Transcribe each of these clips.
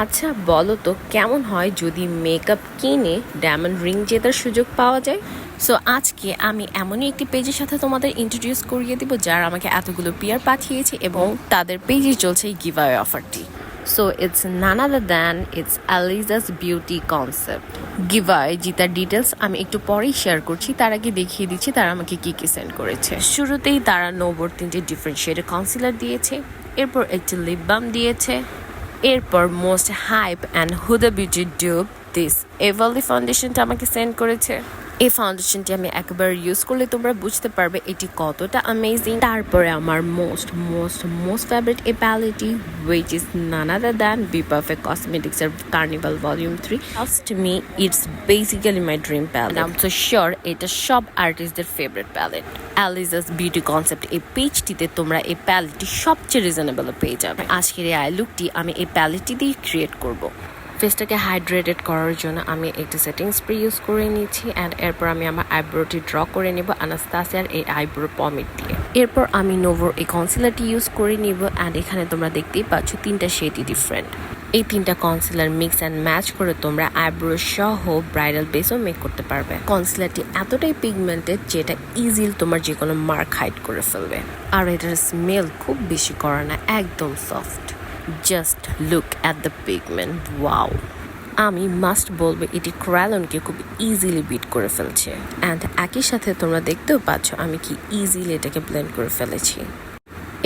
আচ্ছা বলো তো কেমন হয় যদি মেকআপ কিনে ডায়মন্ড রিং জেতার সুযোগ পাওয়া যায়। সো আজকে আমি এমনই একটি পেজের সাথে তোমাদের ইন্ট্রোডিউস করিয়ে দিব যারা আমাকে এতগুলো পিয়ার পাঠিয়েছে এবং তাদের পেজে চলছে এই গিভঅ্যাওয়ে অফারটি। So it's none other than it's Aliza's beauty concept. Giveaway জিতার ডিটেলস আমি একটু পরেই শেয়ার করছি, তার আগে দেখিয়ে দিচ্ছি তারা আমাকে কি কি সেন্ড করেছে। শুরুতেই তারা নোভোর 3টে ডিফারেন্ট শেডের কনসিলার দিয়েছে, এরপর একটি লিপ বাম দিয়েছে, এরপর most hype and Huda Beauty dupe this এভালি ফাউন্ডেশনটা আমাকে সেন্ড করেছে। এই ফাউন্ডেশনটি আমি একবার ইউজ করলে তোমরা বুঝতে পারবে এটি কতটা অ্যামেজিং। তারপরে আমার মোস্ট ফেভারিট এই প্যালেটটি which is none other than B perfect কসমেটিক্সের carnival volume 3। Trust me, it's basically my dream palette. I am so sure এটা সব আর্টিস্টদের favourite palette. Aliza's beauty concept এই পেজটিতে তোমরা এই প্যালেটটি সবচেয়ে রিজনেবল পেয়ে যাবে। আজকের এই আই লুকটি আমি এই প্যালেটটি দিয়ে ক্রিয়েট করব। ফেসটাকে হাইড্রেটেড করার জন্য আমি একটি সেটিং স্প্রে ইউজ করে নিয়েছি অ্যান্ড এরপর আমি আমার আইব্রোটি ড্র করে নেব আনাস্তাসিয়ার এই আইব্রো পমিট দিয়ে। এরপর আমি নোভোর এই কনসিলারটি ইউজ করে নিব অ্যান্ড এখানে তোমরা দেখতেই পাচ্ছ 3টা শেডই ডিফারেন্ট। এই 3টা কনসিলার মিক্স অ্যান্ড ম্যাচ করে তোমরা আইব্রো সহ ব্রাইডাল বেসও মেক করতে পারবে। কনসিলারটি এতটাই পিগমেন্টেড যেটা ইজিলি তোমার যে কোনো মার্ক হাইড করে ফেলবে, আর এটার স্মেল খুব বেশি করে না, একদম soft. Just look at the pigment, wow. আমি মাস্ট বলবো এটি ক্রায়লনকে খুব ইজিলি বিট করে ফেলছে অ্যান্ড একই সাথে তোমরা দেখতেও পাচ্ছ আমি কি ইজিলি এটাকে ব্লেন্ড করে ফেলেছি।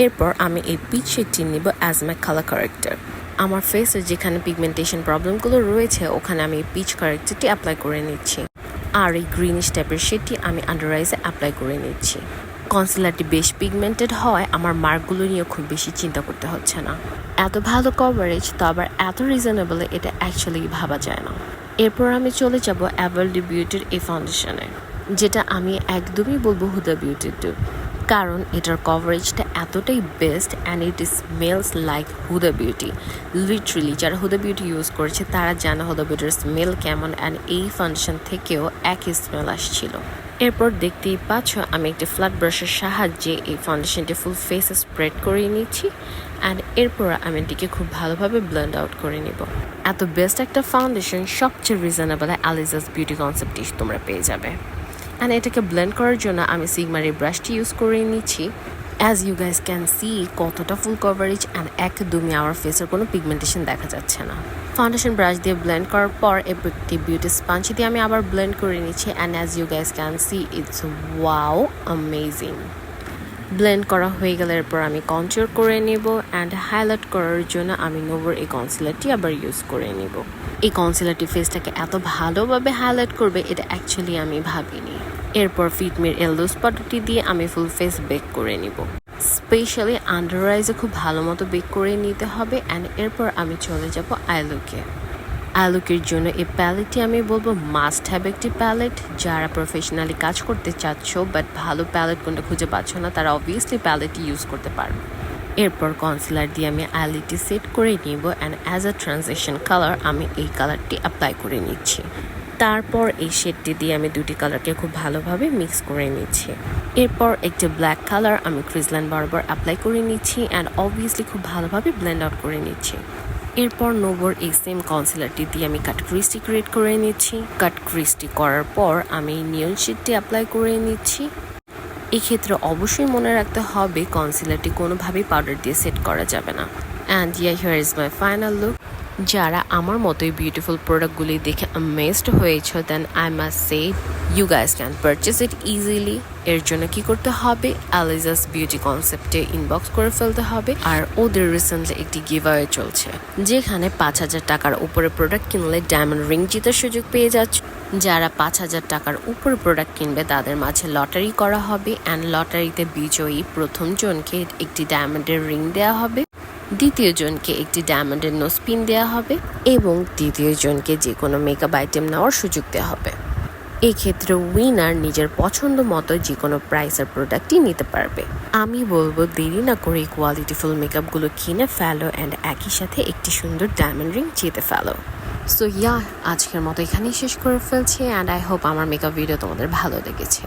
এরপর আমি এই পিচ শেডটি নিব অ্যাজ মাই কালার কারেক্টার। আমার ফেসের যেখানে পিগমেন্টেশন প্রবলেমগুলো রয়েছে ওখানে আমি পিচ কারেক্টারটি অ্যাপ্লাই করে নিচ্ছি, আর এই গ্রিনিশ টাইপের শেডটি আমি আন্ডার আইসে অ্যাপ্লাই করে নিচ্ছি। কনসিলারটি বেশ পিগমেন্টেড হয় আমার মার্কগুলো নিয়ে খুব বেশি চিন্তা করতে হচ্ছে না। এত ভালো কভারেজ তো আবার এত রিজনেবল, এটা অ্যাকচুয়ালি ভাবা যায় না। এরপর আমি চলে যাব অ্যাভালডি বিউটির এই ফাউন্ডেশনে, যেটা আমি একদমই বলবো হুদা বিউটির ডিউব, কারণ এটার কভারেজটা এতটাই best and it smells like Huda beauty. Literally যারা হুদা বিউটি ইউজ করেছে তারা জানে হুদা বিউটির স্মেল কেমন, অ্যান্ড এই ফাউন্ডেশন থেকেও একই স্মেল আসছিল। এরপর দেখতেই পাচ্ছ আমি একটি ফ্ল্যাট ব্রাশের সাহায্যে এই ফাউন্ডেশনটি ফুল ফেসে স্প্রেড করে নিচ্ছি অ্যান্ড এরপর আমি এটিকে খুব ভালোভাবে ব্লেন্ড আউট করে নিব। এত বেস্ট একটা ফাউন্ডেশন সবচেয়ে রিজনেবল অ্যালিজাস বিউটি কনসেপ্টটি তোমরা পেয়ে যাবে। অ্যান্ড এটাকে ব্লেন্ড করার জন্য আমি সিগমার এই ব্রাশটি ইউজ করে নিচ্ছি। As you guys can see কতটা ফুল কভারেজ অ্যান্ড একদমই আমার ফেসের কোনো পিগমেন্টেশন দেখা যাচ্ছে না। ফাউন্ডেশন ব্রাশ দিয়ে ব্লেন্ড করার পর একটি বিউটি স্পঞ্জ দিয়ে আমি আবার ব্লেন্ড করে নিচ্ছি and as you guys can see it's wow amazing. Blend করা হয়ে গেলে এরপর আমি কনচিওর করে নেব অ্যান্ড হাইলাইট করার জন্য আমি নোভোর এই কনসিলারটি আবার ইউজ করে নেব। এই কনসিলারটি ফেসটাকে এত ভালোভাবে হাইলাইট করবে এটা অ্যাকচুয়ালি আমি ভাবিনি। এরপর ফিটমির এলো স্পটটি দিয়ে আমি ফুল ফেস বেক করে নিব, স্পেশালি আন্ডার আইজে খুব ভালো মতো বেক করে নিতে হবে অ্যান্ড এরপর আমি চলে যাব আইলুকে। আইলুকের জন্য এই প্যালেটটি আমি বলবো মাস্ট হ্যাভ একটি প্যালেট। যারা প্রফেশনালি কাজ করতে চাচ্ছ বাট ভালো প্যালেট কোনটা খুঁজে পাচ্ছ না তারা অবভিয়াসলি প্যালেটটি ইউজ করতে পারবে। এরপর কনসিলার দিয়ে আমি আইলিডটি সেট করে নিব and as a transition colour আমি এই কালারটি অ্যাপ্লাই করে নিচ্ছি। তারপর এই শেডটি দিয়ে আমি দুটি কালারকে খুব ভালোভাবে মিক্স করে নিচ্ছি। এরপর একটি ব্ল্যাক কালার আমি ক্রিজলাইন বরাবর অ্যাপ্লাই করে নিচ্ছি অ্যান্ড অবভিয়াসলি খুব ভালোভাবে ব্লেন্ড আউট করে নিচ্ছি। এরপর নোভোর এই সেম কনসিলারটি দিয়ে আমি কাট ক্রিস্টি ক্রিয়েট করে নিচ্ছি। কাট ক্রিস্টি করার পর আমি নিয়ন শেডটি অ্যাপ্লাই করে নিচ্ছি। এক্ষেত্রে অবশ্যই মনে রাখতে হবে কনসিলারটি কোনোভাবেই পাউডার দিয়ে সেট করা যাবে না। And here is my final look. যারা আমার মতোই বিউটিফুল প্রোডাক্টগুলি দেখে অ্যামেজড হয়েছ then I must say you guys can purchase it easily. এর জন্য কি করতে হবে, অ্যালিজাস বিউটি কনসেপ্টে ইনবক্স করে ফেলতে হবে। আর ওদের রিসেন্টলি একটি গিভঅ্যাওয়ে চলছে যেখানে 5,000 টাকার উপরে প্রোডাক্ট কিনলে ডায়মন্ড রিং জিতার সুযোগ পেয়ে যাচ্ছে। যারা 5,000 টাকার উপরে প্রোডাক্ট কিনবে তাদের মাঝে লটারি করা হবে অ্যান্ড লটারিতে বিজয়ী প্রথম জনকে একটি ডায়মন্ডের রিং দেওয়া হবে, দ্বিতীয় জনকে একটি ডায়মন্ডের নোজপিন দেওয়া হবে এবং তৃতীয় জনকে যে কোনো মেকআপ আইটেম নেওয়ার সুযোগ দেওয়া হবে। এক্ষেত্রে উইনার নিজের পছন্দ মতো যে কোনো প্রাইসের প্রোডাক্টই নিতে পারবে। আমি বলবো দেরি না করে কোয়ালিটিফুল মেকআপগুলো কিনে ফেলো অ্যান্ড একই সাথে একটি সুন্দর ডায়মন্ড রিং জিতে ফেলো। সো আজকের মতো এখানেই শেষ করে ফেলছি অ্যান্ড আই হোপ আমার মেকআপ ভিডিও তোমাদের ভালো লেগেছে।